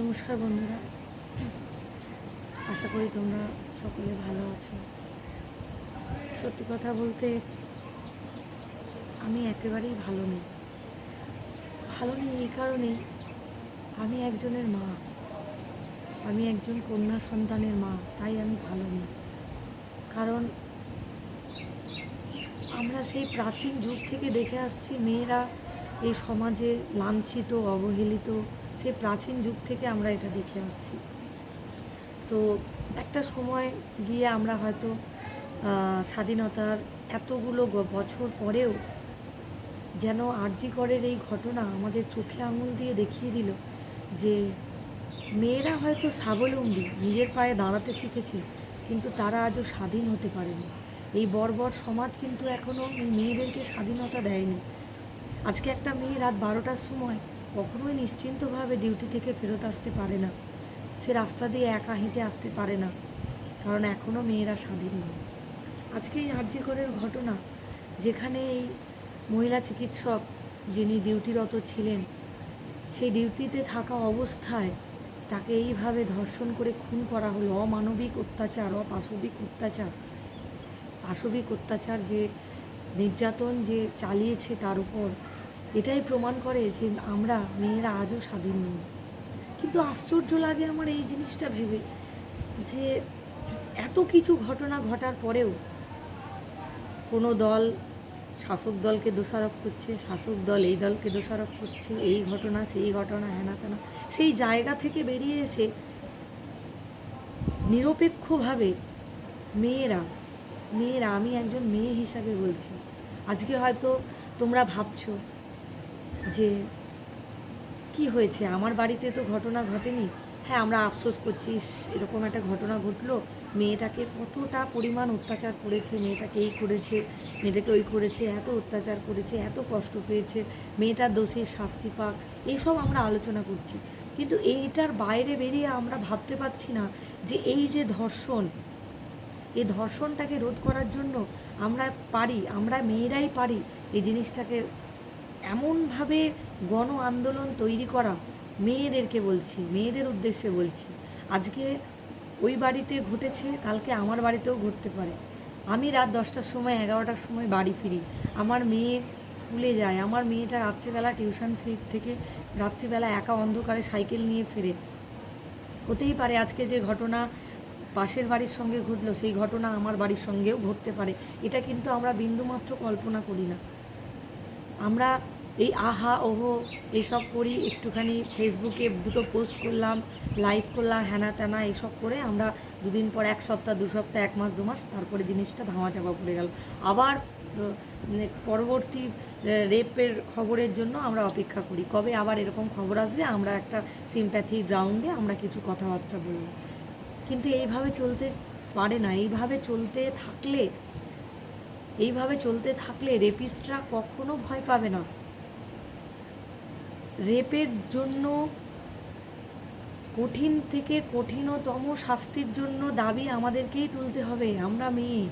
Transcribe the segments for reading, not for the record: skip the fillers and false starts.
নমস্কার বন্ধুরা, আশা করি তোমরা সকলে ভালো আছো। সত্যি কথা বলতে আমি একেবারেই ভালো নেই এই কারণেই, আমি একজনের মা, আমি একজন কন্যা সন্তানের মা, তাই আমি ভালো নেই। কারণ আমরা সেই প্রাচীন যুগ থেকে দেখে আসছি মেয়েরা এই সমাজে লাঞ্ছিত, অবহেলিত। সেই প্রাচীন যুগ থেকে আমরা এটা দেখে আসছি। তো একটা সময় গিয়ে আমরা হয়তো স্বাধীনতার এতগুলো বছর পরেও যেন আরজি করের এই ঘটনা আমাদের চোখে আঙুল দিয়ে দেখিয়ে দিল যে মেয়েরা হয়তো স্বাবলম্বী, নিজের পায়ে দাঁড়াতে শিখেছে, কিন্তু তারা আজও স্বাধীন হতে পারেনি। এই বর্বর সমাজ কিন্তু এখনও এই মেয়েদেরকে স্বাধীনতা দেয়নি। আজকে একটা মেয়ে রাত 12টার সময় কখনোই নিশ্চিন্তভাবে ডিউটি থেকে ফেরত আসতে পারে না। সে রাস্তা দিয়ে একা হেঁটে আসতে পারে না, কারণ এখনও মেয়েরা স্বাধীন নয়। আজকে এই আরজি করের ঘটনা, যেখানে এই মহিলা চিকিৎসক যিনি ডিউটিরত ছিলেন, সেই ডিউটিতে থাকা অবস্থায় তাকে এইভাবে ধর্ষণ করে খুন করা হলো। অমানবিক অত্যাচার, পাশবিক অত্যাচার, যে নির্যাতন যে চালিয়েছে তার উপর, এটাই প্রমাণ করে যে আমরা মেয়েরা আজও স্বাধীন নই। কিন্তু আশ্চর্য লাগে আমার এই জিনিসটা ভেবে যে এত কিছু ঘটনা ঘটার পরেও কোনো দল শাসক দলকে দোষারোপ করছে, শাসক দল এই দলকে দোষারোপ করছে, এই ঘটনা সেই ঘটনা, হেনা তেনা। সেই জায়গা থেকে বেরিয়ে এসে নিরপেক্ষভাবে মেয়েরা মেয়েরা আমি একজন মেয়ে হিসাবে বলছি, আজকে হয়তো তোমরা ভাবছো যে কি হয়েছে, আমার বাড়িতে তো ঘটনা ঘটেনি। হ্যাঁ, আমরা আফসোস করছি, এরকম একটা ঘটনা ঘটলো, মেয়েটাকে কতটা পরিমাণ অত্যাচার করেছে, মেয়েটাকে এই করেছে, মেয়েটাকে ওই করেছে, এত অত্যাচার করেছে, এত কষ্ট পেয়েছে, মেয়েটার দোষীর শাস্তি পাক, এইসব আমরা আলোচনা করছি। কিন্তু এইটার বাইরে বেরিয়ে আমরা ভাবতে পারছি না যে এই যে ধর্ষণ, এই ধর্ষণটাকে রোধ করার জন্য আমরা মেয়েরাই পারি এই জিনিসটাকে এমনভাবে গণ আন্দোলন তৈরি করা। মেয়েদেরকে বলছি, মেয়েদের উদ্দেশ্যে বলছি, আজকে ওই বাড়িতে ঘটেছে, কালকে আমার বাড়িতেও ঘটতে পারে। আমি রাত 10টার সময়, 11টার সময় বাড়ি ফিরি, আমার মেয়ে স্কুলে যায়, আমার মেয়েটা রাত্রিবেলা টিউশন থেকে রাত্রিবেলা একা অন্ধকারে সাইকেল নিয়ে ফেরে। হতেই পারে আজকে যে ঘটনা পাশের বাড়ির সঙ্গে ঘটলো, সেই ঘটনা আমার বাড়ির সঙ্গেও ঘটতে পারে। এটা কিন্তু আমরা বিন্দুমাত্র কল্পনা করি না। আমরা এই আহা ওহো এসব করি, একটুখানি ফেসবুকে দুটো পোস্ট করলাম, লাইভ করলাম, হ্যানা ত্যানা এসব করে আমরা দুদিন পর, এক সপ্তাহ, 2 সপ্তাহ, 1 মাস 2 মাস, তারপরে জিনিসটা ধামাচাপা পড়ে গেল। আবার পরবর্তী রেপের খবরের জন্য আমরা অপেক্ষা করি, কবে আবার এরকম খবর আসবে, আমরা একটা সিম্প্যাথি গ্রাউন্ডে আমরা কিছু কথাবার্তা বলব। কিন্তু এইভাবে চলতে পারে না। এইভাবে চলতে থাকলে রেপিস্টরা কখনো ভয় পাবে না। রেপের জন্য কঠিন থেকে কঠিনতম শাস্তির জন্য দাবি আমাদেরকেই তুলতে হবে। আমরা মেয়ে,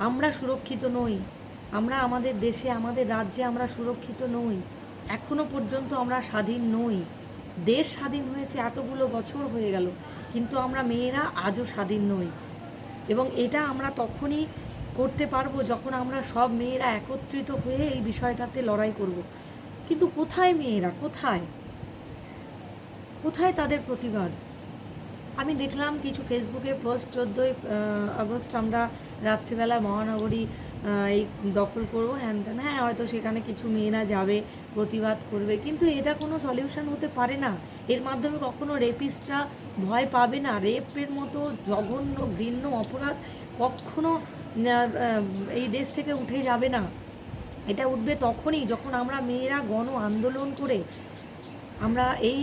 আমরা সুরক্ষিত নই, আমরা আমাদের দেশে, আমাদের রাজ্যে আমরা সুরক্ষিত নই। এখনো পর্যন্ত আমরা স্বাধীন নই। দেশ স্বাধীন হয়েছে এতগুলো বছর হয়ে গেল, কিন্তু আমরা মেয়েরা আজও স্বাধীন নই। এবং এটা আমরা তখনই করতে পারবো যখন আমরা সব মেয়েরা একত্রিত হয়ে এই বিষয়টাতে লড়াই করব। কিন্তু কোথায় মেয়েরা, কোথায় কোথায় তাদের প্রতিবাদ? আমি দেখলাম কিছু ফেসবুকে পোস্ট, 14ই আগস্ট আমরা রাত্রিবেলা মহানগরী এই দখল করবো, হ্যান ত্যান। হ্যাঁ, হয়তো সেখানে কিছু মেয়েরা যাবে, প্রতিবাদ করবে, কিন্তু এটা কোনো সলিউশন হতে পারে না। এর মাধ্যমে কখনো রেপিস্টরা ভয় পাবে না। রেপের মতো জঘন্য ঘৃণ্য অপরাধ কখনো এই দেশ থেকে উঠে যাবে না। এটা উঠবে তখনই যখন আমরা মেয়েরা গণ আন্দোলন করে আমরা এই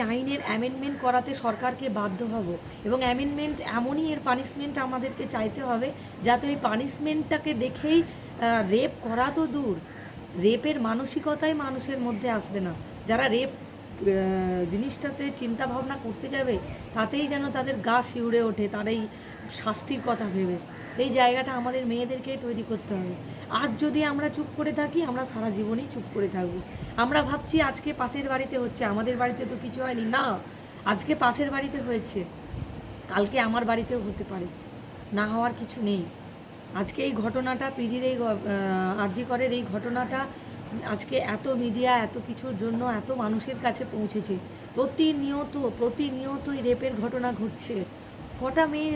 আইনের অ্যামেন্ডমেন্ট করাতে সরকারকে বাধ্য হব। এবং অ্যামেন্ডমেন্ট এমনই, এর পানিশমেন্ট আমাদেরকে চাইতে হবে, যাতে ওই পানিশমেন্টটাকে দেখেই রেপ করা তো দূর, রেপের মানসিকতাই মানুষের মধ্যে আসবে না। যারা রেপ জিনিসটাতে চিন্তা ভাবনা করতে যাবে, তাতেই যেন তাদের গা শিউরে ওঠে, তার এই শাস্তির কথা ভেবে। এই জায়গাটা আমাদের মেয়েদেরকেই তৈরি করতে হবে। আজ যদি আমরা চুপ করে থাকি, আমরা সারা জীবনই চুপ করে থাকবো। আমরা ভাবছি আজকে পাশের বাড়িতে হচ্ছে, আমাদের বাড়িতে তো কিছু হয়নি। না, আজকে পাশের বাড়িতে হয়েছে, কালকে আমার বাড়িতেও হতে পারে, না হওয়ার কিছু নেই। আজকে এই ঘটনাটা পিজির এই আরজি করের এই ঘটনাটা আজকে এত মিডিয়া এত কিছুর জন্য এত মানুষের কাছে পৌঁছেছে। প্রতিনিয়ত এই রেপের ঘটনা ঘটছে। কটা মেয়ে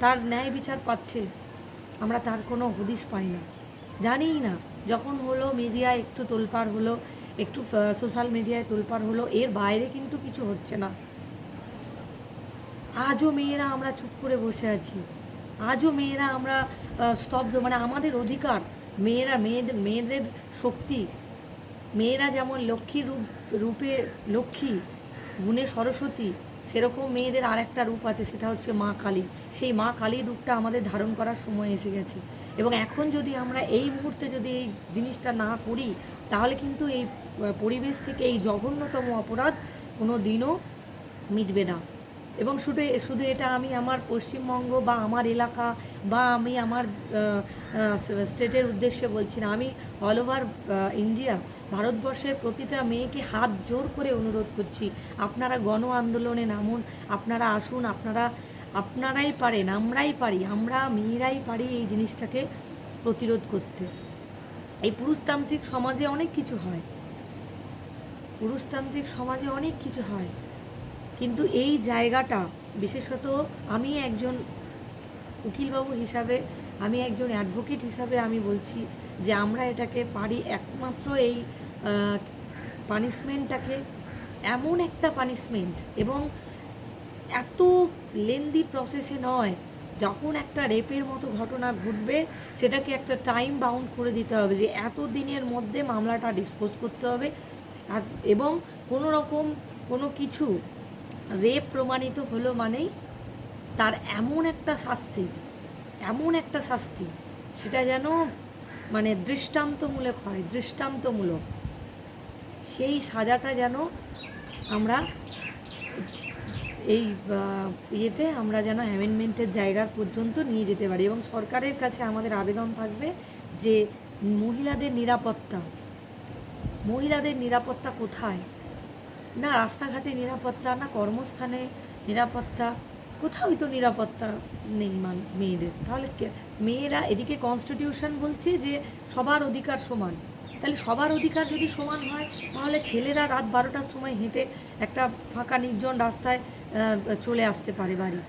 তার ন্যায় বিচার পাচ্ছে, আমরা তার কোনো হদিশ পাই না, জানিই না। যখন হলো মিডিয়ায় একটু তোলপাড় হলো, একটু সোশ্যাল মিডিয়ায় তোলপাড় হলো, এর বাইরে কিন্তু কিছু হচ্ছে না। আজও মেয়েরা আমরা চুপ করে বসে আছি, আজও মেয়েরা আমরা স্তব্ধ। মানে আমাদের অধিকার, মেয়েদের শক্তি, মেয়েরা যেমন লক্ষ্মীর রূপে লক্ষ্মী, গুণে সরস্বতী, সেরকম মেয়েদের আর একটা রূপ আছে, সেটা হচ্ছে মা কালী। সেই মা কালীর রূপটা আমাদের ধারণ করার সময় এসে গেছে। এবং এখন যদি আমরা এই মুহূর্তে যদি এই জিনিসটা না করি, তাহলে কিন্তু এই পরিবেশ থেকে এই জঘন্যতম অপরাধ কোনো দিনও মিটবে না। এবং শুধু এটা আমি আমার পশ্চিমবঙ্গ বা আমার এলাকা বা আমি আমার স্টেটের উদ্দেশ্যে বলছি না, আমি অল ওভার ইন্ডিয়া, ভারতবর্ষের প্রতিটা মেয়েকে হাত জোর করে অনুরোধ করছি, আপনারা গণ আন্দোলনে নামুন, আপনারা আসুন, আপনারাই পারেন, আমরাই পারি, আমরা মেয়েরাই পারি এই জিনিসটাকে প্রতিরোধ করতে। এই পুরুষতান্ত্রিক সমাজে অনেক কিছু হয়, পুরুষতান্ত্রিক সমাজে অনেক কিছু হয়, কিন্তু এই জায়গাটা বিশেষত আমি একজন উকিলবাবু হিসাবে, আমি একজন অ্যাডভোকেট হিসাবে আমি বলছি যে আমরা এটাকে পারি একমাত্র এই পানিশমেন্টটাকে, এমন একটা পানিশমেন্ট, এবং এত লেন্দি প্রসেসে নয়। যখন একটা রেপের মতো ঘটনা ঘটবে, সেটাকে একটা টাইম বাউন্ড করে দিতে হবে যে এত দিনের মধ্যে মামলাটা ডিসপোজ করতে হবে। এবং কোনো রকম কোনো কিছু রেপ প্রমাণিত হলো মানেই তার এমন একটা শাস্তি, সেটা যেন মানে দৃষ্টান্তমূলক হয়, দৃষ্টান্তমূলক। সেই সাজাটা যেন আমরা এই ইয়েতে আমরা যেন অ্যামেন্ডমেন্টের জায়গা পর্যন্ত নিয়ে যেতে পারি। এবং সরকারের কাছে আমাদের আবেদন থাকবে যে মহিলাদের নিরাপত্তা কোথায়? না রাস্তাঘাটে নিরাপত্তা, না কর্মস্থানে নিরাপত্তা, কোথাওই তো নিরাপত্তা নেই মেয়েদের। তাহলে মেয়েরা, এদিকে কনস্টিটিউশন বলছে যে সবার অধিকার সমান, তাহলে সবার অধিকার যদি সমান হয়, তাহলে ছেলেরা রাত 12টার সময় হেঁটে একটা ফাঁকা নির্জন রাস্তায় চলে আসতে পারে বাড়ি।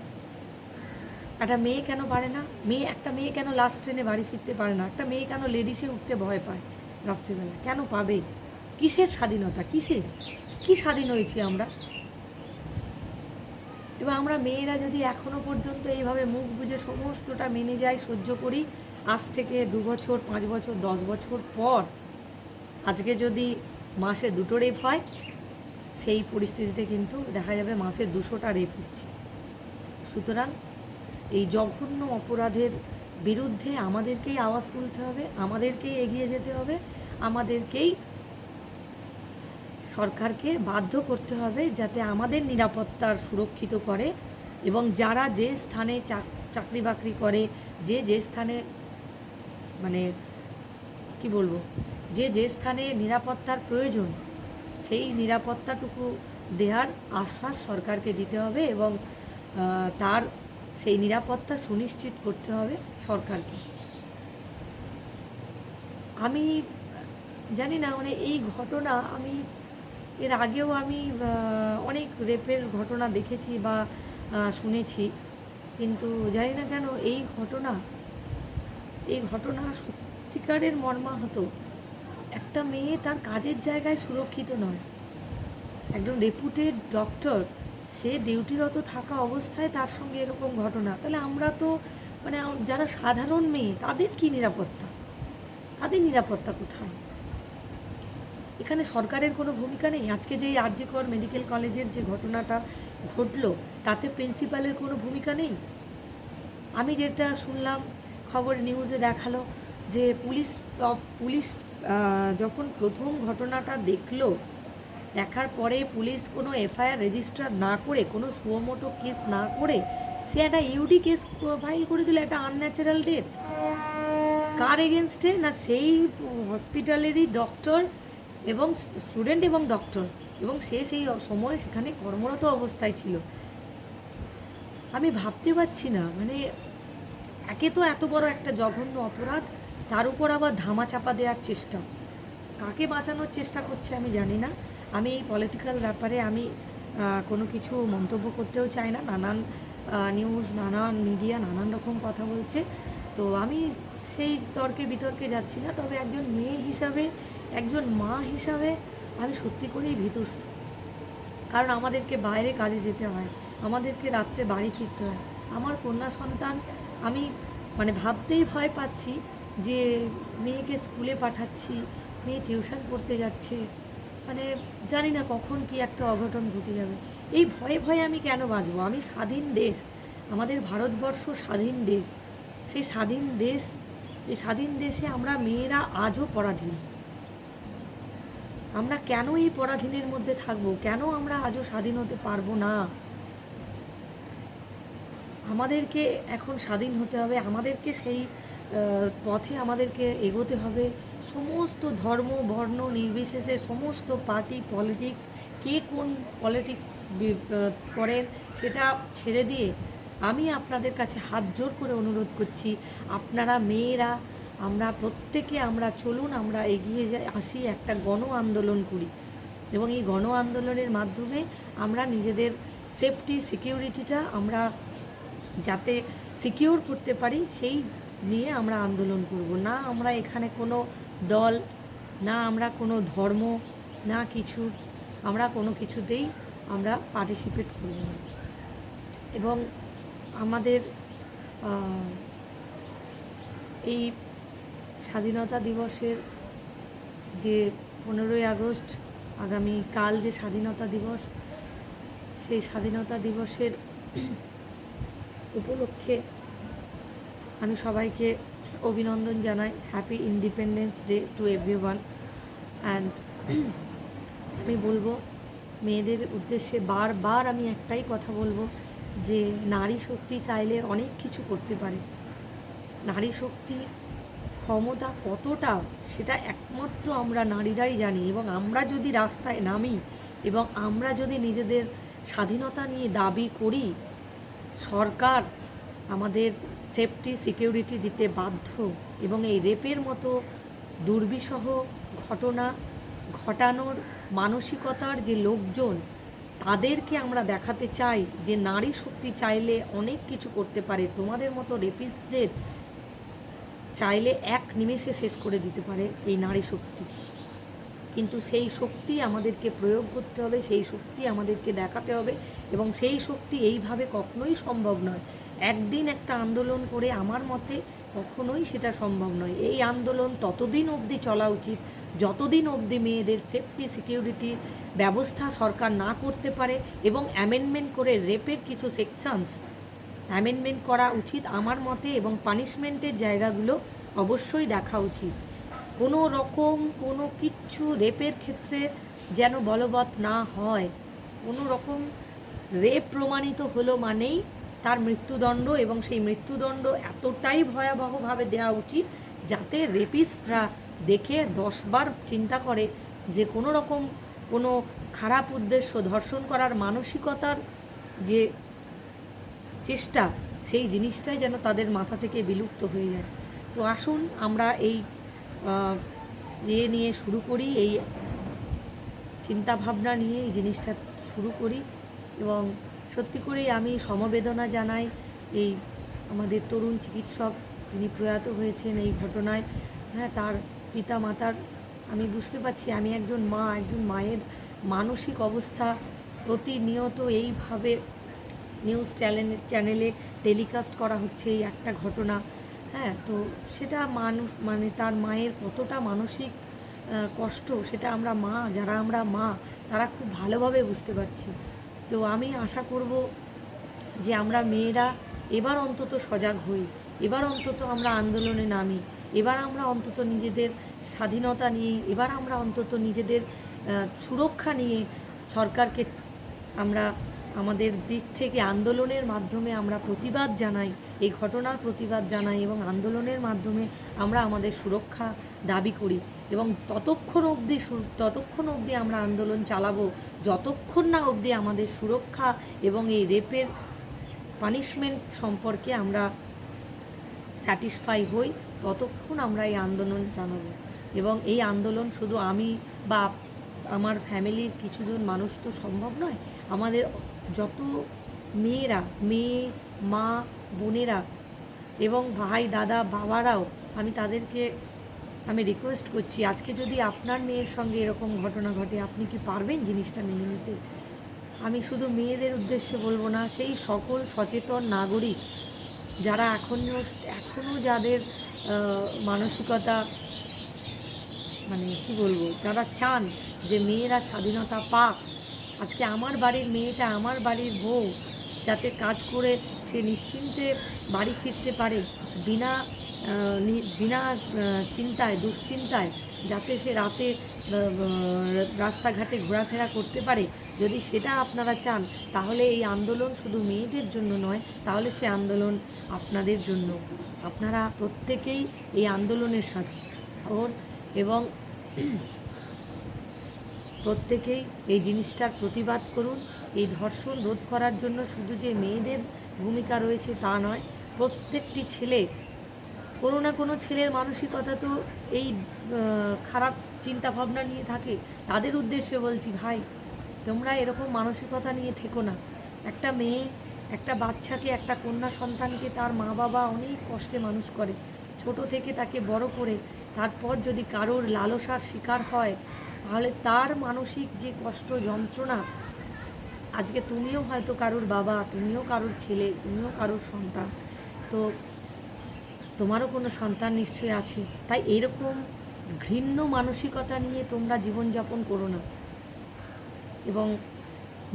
একটা মেয়ে কেন পারে না? একটা মেয়ে কেন লাস্ট ট্রেনে বাড়ি ফিরতে পারে না? একটা মেয়ে কেন লেডিসে উঠতে ভয় পায় রাত্রিবেলা? কেন পাবে? কিসের স্বাধীনতা? কি স্বাধীন হয়েছি আমরা? এবং আমরা মেয়েরা যদি এখনও পর্যন্ত এইভাবে মুখ বুজে সমস্তটা মেনে যাই, সহ্য করি, আজ থেকে 2 বছর, 5 বছর, 10 বছর পর আজকে যদি মাসে 2টো রেপ হয়, সেই পরিস্থিতিতে কিন্তু দেখা যাবে মাসে 200টা রেপ হচ্ছে। সুতরাং এই জঘন্য অপরাধের বিরুদ্ধে আমাদেরকেই আওয়াজ তুলতে হবে, আমাদেরকেই এগিয়ে যেতে হবে, আমাদেরকেই সরকারকে বাধ্য করতে হবে যাতে আমাদের নিরাপত্তার সুরক্ষিত করে। এবং যারা যে স্থানে চাকরি বাকরি করে, যে স্থানে মানে কি বলবো, যে স্থানে নিরাপত্তার প্রয়োজন, সেই নিরাপত্তাটুকু দেওয়ার আশ্বাস সরকারকে দিতে হবে এবং তার সেই নিরাপত্তা সুনিশ্চিত করতে হবে সরকারকে। আমি জানি না, মানে এই ঘটনা আমি এর আগেও আমি অনেক রেপের ঘটনা দেখেছি বা শুনেছি, কিন্তু জানি না কেন এই ঘটনা সত্যিকারের মর্মাহত। একটা মেয়ে তার কাজের জায়গায় সুরক্ষিত নয়, একজন রেপুটেড ডক্টর, সে ডিউটিরত থাকা অবস্থায় তার সঙ্গে এরকম ঘটনা। তাহলে আমরা তো মানে যারা সাধারণ মেয়ে, তাদের কি নিরাপত্তা? তাদের নিরাপত্তা কোথায়? এখানে সরকারের কোনো ভূমিকা নেই। আজকে যে আরজি কর মেডিকেল কলেজের যে ঘটনাটা ঘটলো, তাতে প্রিন্সিপালের কোনো ভূমিকা নেই। আমি যেটা শুনলাম, খবর নিউজে দেখালো যে পুলিশ যখন প্রথম ঘটনাটা দেখার পরে পুলিশ কোনো এফআইআর রেজিস্টার না করে, কোনো সুমোটো কেস না করে, সে একটা ইউডি কেস ফাইল করে দিল, একটা আনন্যাচারাল ডেথ। কার এগেনস্টে না সেই হসপিটালেরই ডক্টর এবং স্টুডেন্ট এবং ডক্টর, এবং সে সেই সময় সেখানে কর্মরত অবস্থায় ছিল। আমি ভাবতে পারছি না, মানে একে তো এত বড় একটা জঘন্য অপরাধ, তার উপর আবার ধামা চাপা দেওয়ার চেষ্টা। কাকে বাঁচানোর চেষ্টা করছে আমি জানি না। আমি এই পলিটিক্যাল ব্যাপারে আমি কোনো কিছু মন্তব্য করতেও চাই না। নানান নিউজ, নানান মিডিয়া নানান রকম কথা বলছে, তো আমি সেই তর্কে বিতর্কে যাচ্ছি না। তবে একজন মেয়ে হিসাবে, একজন মা হিসাবে আমি সত্যি করেই ভীতস্ত। কারণ আমাদেরকে বাইরে কাজে যেতে হয়, আমাদেরকে রাত্রে বাড়ি ফিরতে হয়। আমার কন্যা সন্তান, আমি মানে ভাবতেই ভয় পাচ্ছি যে মেয়েকে স্কুলে পাঠাচ্ছি, মেয়ে টিউশন পড়তে যাচ্ছে, মানে জানি না কখন কি একটা অঘটন ঘটে যাবে। এই ভয়ে ভয়ে আমি কেন বাঁচবো? আমি স্বাধীন দেশ, আমাদের ভারতবর্ষ স্বাধীন দেশ। সেই স্বাধীন দেশ, এই স্বাধীন দেশে আমরা মেয়েরা আজও পরাধীন। আমরা কেন এই পরাধীনের মধ্যে থাকবো? কেন আমরা আজও স্বাধীন হতে পারবো না? আমাদেরকে এখন স্বাধীন হতে হবে, আমাদেরকে সেই পথে আমাদেরকে এগোতে হবে। সমস্ত ধর্ম বর্ণ নির্বিশেষে, সমস্ত পার্টি পলিটিক্স, কে কোন পলিটিক্স করেন সেটা ছেড়ে দিয়ে আমি আপনাদের কাছে হাত জোর করে অনুরোধ করছি, আপনারা মেয়েরা, আমরা প্রত্যেকে আমরা চলুন, আমরা এগিয়ে আসি, একটা গণ আন্দোলন করি, এবং এই গণ আন্দোলনের মাধ্যমে আমরা নিজেদের সেফটি সিকিউরিটিটা আমরা যাতে সিকিউর করতে পারি সেই নিয়ে আমরা আন্দোলন করব। না আমরা এখানে কোনো দল, না আমরা কোনো ধর্ম, না কিছু, আমরা কোনো কিছুতেই আমরা পার্টিসিপেট করব না। এবং আমাদের এই স্বাধীনতা দিবসের যে 15ই আগস্ট, আগামীকাল যে স্বাধীনতা দিবস, সেই স্বাধীনতা দিবসের উপলক্ষে আমি সবাইকে অভিনন্দন জানাই। Happy independence day to everyone. And আমি বলবো মেয়েদের উদ্দেশ্যে বারবার আমি একটাই কথা বলবো যে নারী শক্তি চাইলে অনেক কিছু করতে পারে। নারী শক্তি ক্ষমতা কতটা সেটা একমাত্র আমরা নারীরাই জানি, এবং আমরা যদি রাস্তায় নামি এবং আমরা যদি নিজেদের স্বাধীনতা নিয়ে দাবি করি, সরকার আমাদের সেফটি সিকিউরিটি দিতে বাধ্য। এবং এই রেপের মতো দুর্বিষহ ঘটনা ঘটানোর মানসিকতার যে লোকজন, তাদেরকে আমরা দেখাতে চাই যে নারী শক্তি চাইলে অনেক কিছু করতে পারে। তোমাদের মতো রেপিস্টদের চাইলে এক নিমেষে শেষ করে দিতে পারে এই নারী শক্তি। কিন্তু সেই শক্তি আমাদেরকে প্রয়োগ করতে হবে, সেই শক্তি আমাদেরকে দেখাতে হবে, এবং সেই শক্তি এইভাবে কখনোই সম্ভব নয়। একদিন একটা আন্দোলন করে আমার মতে কখনোই সেটা সম্ভব নয়। এই আন্দোলন ততদিন অবধি চলা উচিত যতদিন অবধি মেয়েদের সেফটি সিকিউরিটির ব্যবস্থা সরকার না করতে পারে, এবং অ্যামেন্ডমেন্ট করে রেপের কিছু সেকশনস অ্যামেন্ডমেন্ট করা উচিত আমার মতে, এবং পানিশমেন্টের জায়গাগুলো অবশ্যই দেখা উচিত। কোনো রকম কোনো কিচ্ছু রেপের ক্ষেত্রে যেন বলবৎ না হয়। কোনো রকম রেপ প্রমাণিত হলো মানেই তার মৃত্যুদণ্ড, এবং সেই মৃত্যুদণ্ড এতটাই ভয়াবহভাবে দেওয়া উচিত যাতে রেপিস্টরা দেখে 10 বার চিন্তা করে যে কোনো রকম কোনো খারাপ উদ্দেশ্য, ধর্ষণ করার মানসিকতার যে চেষ্টা, সেই জিনিসটাই যেন তাদের মাথা থেকে বিলুপ্ত হয়ে যায়। তো আসুন আমরা এই নিয়ে শুরু করি, এই চিন্তাভাবনা নিয়ে এই জিনিসটা শুরু করি। এবং সত্যি করেই আমি সমবেদনা জানাই এই আমাদের তরুণ চিকিৎসক যিনি প্রয়াত হয়েছেন এই ঘটনায়। হ্যাঁ, তার পিতা মাতার আমি বুঝতে পারছি, আমি একজন মা, একজন মায়ের মানসিক অবস্থা প্রতিনিয়ত এইভাবে নিউজ চ্যানেলে টেলিকাস্ট করা হচ্ছে এই একটা ঘটনা। হ্যাঁ, তো সেটা মানুষ মানে তার মায়ের কতটা মানসিক কষ্ট সেটা আমরা মা, যারা আমরা মা তারা খুব ভালোভাবে বুঝতে পারছি। তো আমি আশা করব যে আমরা মেয়েরা এবার অন্তত সজাগ হই, এবার অন্তত আমরা আন্দোলনে নামি, এবার আমরা অন্তত নিজেদের স্বাধীনতা নিয়ে, এবার আমরা অন্তত নিজেদের সুরক্ষা নিয়ে সরকারকে আমরা আমাদের দিক থেকে আন্দোলনের মাধ্যমে আমরা প্রতিবাদ জানাই, এই ঘটনার প্রতিবাদ জানাই এবং আন্দোলনের মাধ্যমে আমরা আমাদের সুরক্ষা দাবি করি এবং ততক্ষণ অবধি আমরা আন্দোলন চালাবো যতক্ষণ না অবধি আমাদের সুরক্ষা এবং এই রেপের পানিশমেন্ট সম্পর্কে আমরা স্যাটিসফাই হই, ততক্ষণ আমরা এই আন্দোলন জানাবো। এবং এই আন্দোলন শুধু আমি বা আমার ফ্যামিলির কিছুজন মানুষ তো সম্ভব নয়, আমাদের যত মেয়ে মা বোনেরা এবং ভাই দাদা বাবারাও, তাদেরকে আমি রিকোয়েস্ট করছি, আজকে যদি আপনার মেয়ের সঙ্গে এরকম ঘটনা ঘটে আপনি কি পারবেন জিনিসটা মেনে নিতে? আমি শুধু মেয়েদের উদ্দেশ্যে বলবো না, সেই সকল সচেতন নাগরিক যারা এখনও যাদের মানসিকতা কি বলবো, যারা চান যে মেয়েরা স্বাধীনতা পাক, আজকে আমার বাড়ির মেয়েটা, আমার বাড়ির বউ যাতে কাজ করে সে নিশ্চিন্তে বাড়ি ফিরতে পারে বিনা চিন্তায় দুশ্চিন্তায়, যাতে সে রাতে রাস্তাঘাটে ঘোরাফেরা করতে পারে, যদি সেটা আপনারা চান তাহলে এই আন্দোলন শুধু মেয়েদের জন্য নয়, তাহলে সে আন্দোলন আপনাদের জন্য। আপনারা প্রত্যেকেই এই আন্দোলনের সাথে এবং প্রত্যেকেই এই জিনিসটার প্রতিবাদ করুন। এই ধর্ষণ রোধ করার জন্য শুধু যে মেয়েদের ভূমিকা রয়েছে তা নয়, প্রত্যেকটি ছেলে, কোনো না কোনো ছেলের মানসিকতা তো এই খারাপ চিন্তাভাবনা নিয়ে থাকে। তাদের উদ্দেশ্যে বলছি, ভাই তোমরা এরকম মানসিকতা নিয়ে থেকো না। একটা মেয়ে, একটা বাচ্চাকে, একটা কন্যা সন্তানকে তার মা বাবা অনেক কষ্টে মানুষ করে, ছোট থেকে তাকে বড় করে, তারপর যদি কারোর লালসার শিকার হয় তাহলে তার মানসিক যে কষ্ট যন্ত্রণা, আজকে তুমিও হয়তো কারোর বাবা, তুমিও কারোর ছেলে, তুমিও কারোর সন্তান, তো তোমারও কোনো সন্তান নিশ্চয়ই আছে। তাই এরকম ঘৃণ্য মানসিকতা নিয়ে তোমরা জীবনযাপন করো না। এবং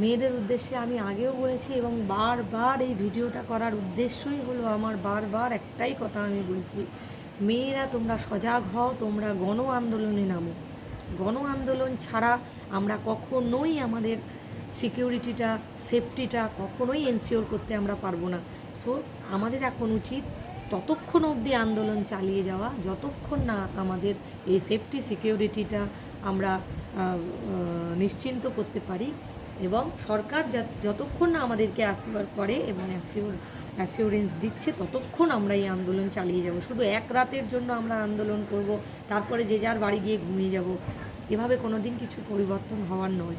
মেয়েদের উদ্দেশ্যে আমি আগেও বলেছি এবং বারবার এই ভিডিওটা করার উদ্দেশ্যই হলো আমার, বারবার একটাই কথা আমি বলছি, মেয়েরা তোমরা সজাগ হও, তোমরা গণ আন্দোলনে নামো। গণ আন্দোলন ছাড়া আমরা কখনোই আমাদের সিকিউরিটিটা, সেফটিটা কখনোই এনশিওর করতে আমরা পারবো না। সো আমাদের এখন উচিত ততক্ষণ অবধি আন্দোলন চালিয়ে যাওয়া যতক্ষণ না আমাদের এই সেফটি সিকিউরিটিটা আমরা নিশ্চিন্ত করতে পারি, এবং সরকার যতক্ষণ না আমাদেরকে অ্যাসিওর করে এবং অ্যাসিওরেন্স দিচ্ছে ততক্ষণ আমরা এই আন্দোলন চালিয়ে যাব। শুধু এক রাতের জন্য আমরা আন্দোলন করব, তারপরে যে যার বাড়ি গিয়ে ঘুমিয়ে যাব, এভাবে কোনো দিন কিছু পরিবর্তন হওয়ার নয়।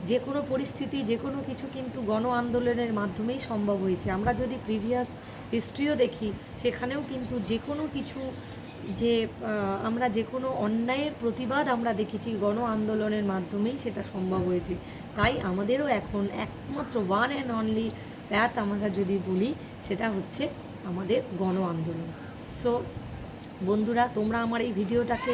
যে কোনো পরিস্থিতি, যে কোনো কিছু কিন্তু গণ আন্দোলনের মাধ্যমেই সম্ভব হয়েছে। আমরা যদি প্রিভিয়াস হিস্ট্রিও দেখি, সেখানেও কিন্তু যে কোনো কিছু, আমরা যে কোনো অন্যায়ের প্রতিবাদ আমরা দেখেছি গণ আন্দোলনের মাধ্যমেই সেটা সম্ভব হয়েছে। তাই আমাদেরও এখন একমাত্র ওয়ান অ্যান্ড অনলি প্যাথ আমরা যদি বলি, সেটা হচ্ছে আমাদের গণ আন্দোলন। সো বন্ধুরা, তোমরা আমার এই ভিডিওটাকে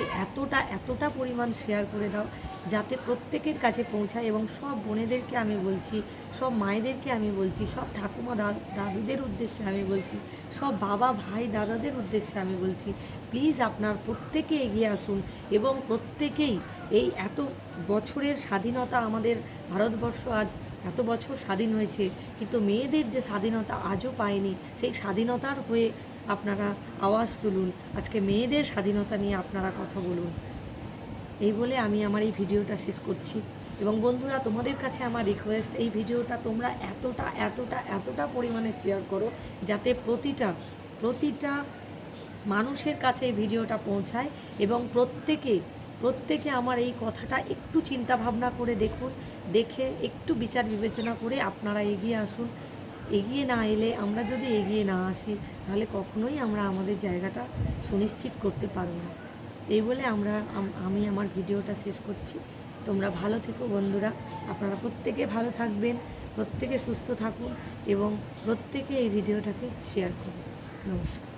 এতটা পরিমাণ শেয়ার করে দাও যাতে প্রত্যেকের কাছে পৌঁছায়, এবং সব বোনেদেরকে আমি বলছি, সব মায়েদেরকে আমি বলছি, সব ঠাকুমা দাদুদের উদ্দেশ্যে আমি বলছি, সব বাবা ভাই দাদাদের উদ্দেশ্যে আমি বলছি, প্লিজ আপনার প্রত্যেকে এগিয়ে আসুন এবং প্রত্যেকেই এই এত বছরের স্বাধীনতা, আমাদের ভারতবর্ষ আজ এত বছর স্বাধীন হয়েছে, কিন্তু মেয়েদের যে স্বাধীনতা আজও পায়নি, সেই স্বাধীনতার হয়ে আপনারা আওয়াজ তুলুন। আজকে মেয়েদের স্বাধীনতা নিয়ে আপনারা কথা বলুন। এই বলে আমি আমার এই ভিডিওটা শেষ করছি। এবং বন্ধুরা, তোমাদের কাছে আমার রিকোয়েস্ট, এই ভিডিওটা তোমরা এতটা পরিমাণে শেয়ার করো যাতে প্রতিটা মানুষের কাছে এই ভিডিওটা পৌঁছায়, এবং প্রত্যেকে আমার এই কথাটা একটু চিন্তা ভাবনা করে দেখুন, দেখে একটু বিচার বিবেচনা করে আপনারা এগিয়ে আসুন। এগিয়ে না এলে, আমরা যদি এগিয়ে না আসি, তাহলে কখনোই আমরা আমাদের জায়গাটা সুনিশ্চিত করতে পারব না। এই বলে আমি আমার ভিডিওটা শেষ করছি। তোমরা ভালো থেকো বন্ধুরা, আপনারা প্রত্যেকে ভালো থাকবেন, প্রত্যেকে সুস্থ থাকুন এবং প্রত্যেকে এই ভিডিওটাকে শেয়ার করুন। নমস্কার।